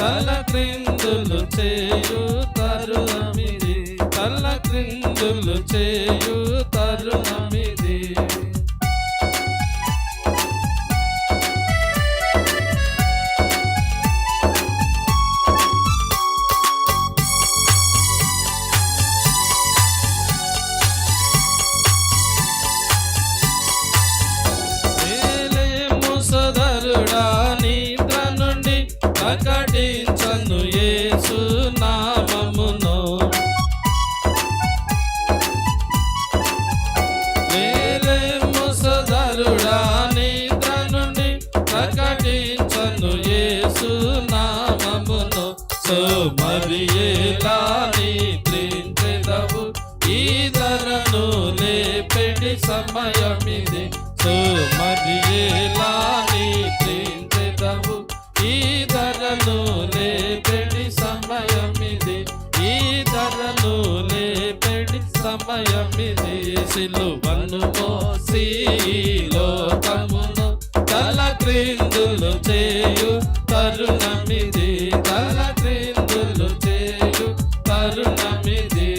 తలక్రిందులు చేయు తరుణమిది, తలక్రిందులు చేయు తరుణమిది. ప్రకటించను యేసు నామమును, వేలేము సోదరుడా నిద్ర నుండి ప్రకటించను యేసు నామమును. సోమరియేలా నిద్రించెదవు, ఈ ధరను లేపెడి సమయమిది. సోమరియేలా నిద్రించెదవు, ఈ ధరను లేపెడి సమయమిది, ఈ ధరను లేపెడి సమయమిది. సిలువను మోసి లోకమును తలక్రిందులు చేయు తరుణమిది, తలక్రిందులు చేయు తరుణమిది.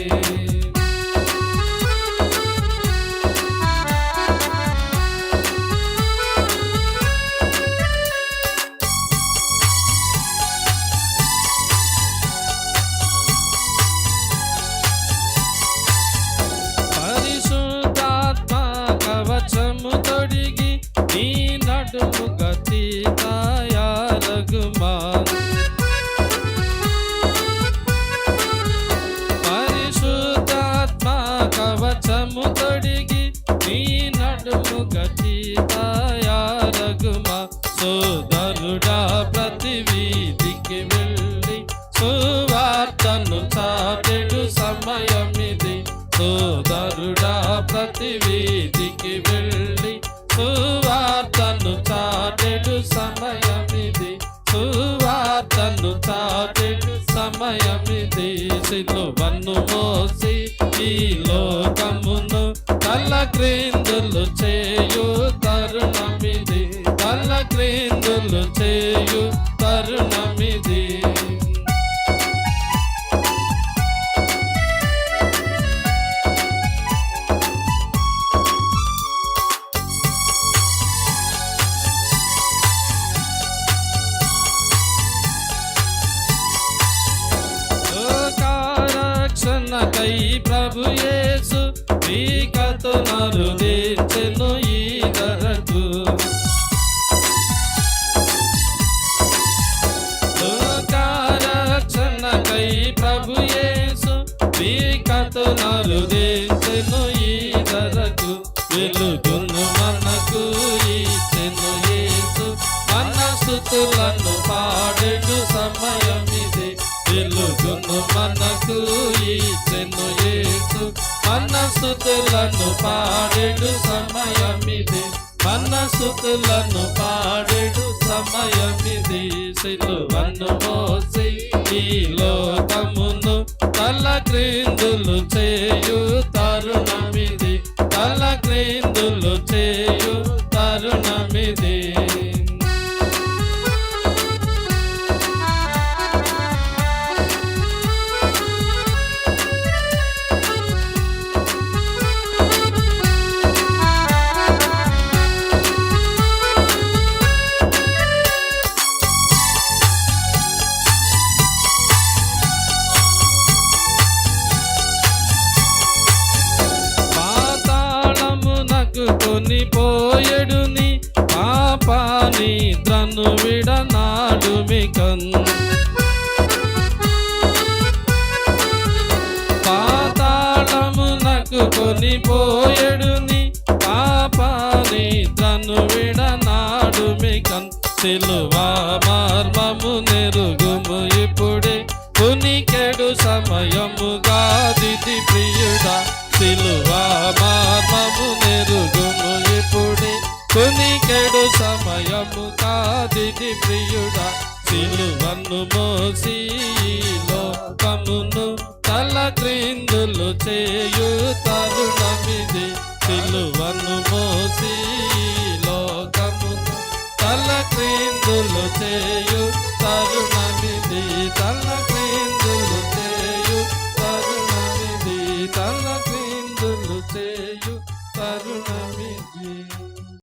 తొడిగి నీ నడుము గతి తయారగుమా, పరిశుద్ధాత్మ కవచము తొడిగి నీ నడుము గతి తయారగుమా. సోదరుడా ప్రతి వీధికి వెళ్ళి సువార్తను చాటెడు సమయమిది. సోదరుడా ప్రతి వీధికి వెళ్ళి సువార్తను చాటెడు సమయమిది, సువార్తను చాటెడు సమయమిది. సిలువను మోసి ఈ లోకమును తలక్రిందులు చేయు తరుణమిది, తలక్రిందులు చేయు తరుణమిది. రక్షణకై ప్రభు యేసు మీకతో నరుదించెను ఈ ధరకు. రక్షణకై ప్రభు యేసు మీకతో నరుదించెను ఈ ధరకు. వెలుగును మనకు ఇచ్చెను యేసు, మన స్తుతులను పాడెడు సమయమిది. వెలుగును మనకు ఇచ్చెను యేసు, మన స్తుతులను పాడెడు సమయమిది, మన స్తుతులను పాడెడు సమయమిది. సిలువను మోసి ఈ లోకమును తలక్రిందులు చేయు తరుణమిది, తలక్రిందులు చేయు తరుణమిది. కొనిపోయెడుని పాపా నిద్రను విడనాడు మికన్. పాతాళమునకు కొనిపోయెడుని పాపా నిద్రను విడనాడు మికన్. సిలువ మర్మము నెరుగుము ఇప్పుడే, కునికెడు సమయముగా దిది ప్రియుడా. సిలువ మర్మము నెరుగుము ఇప్పుడే, కునికెడు సమయము కాదిది ప్రియుడా. సిలువను మోసి లోకమును తలక్రిందులు చేయు తరుణమిది. సిలువను మోసి లోకమును తలక్రిందులు చేయు తరుణమిది.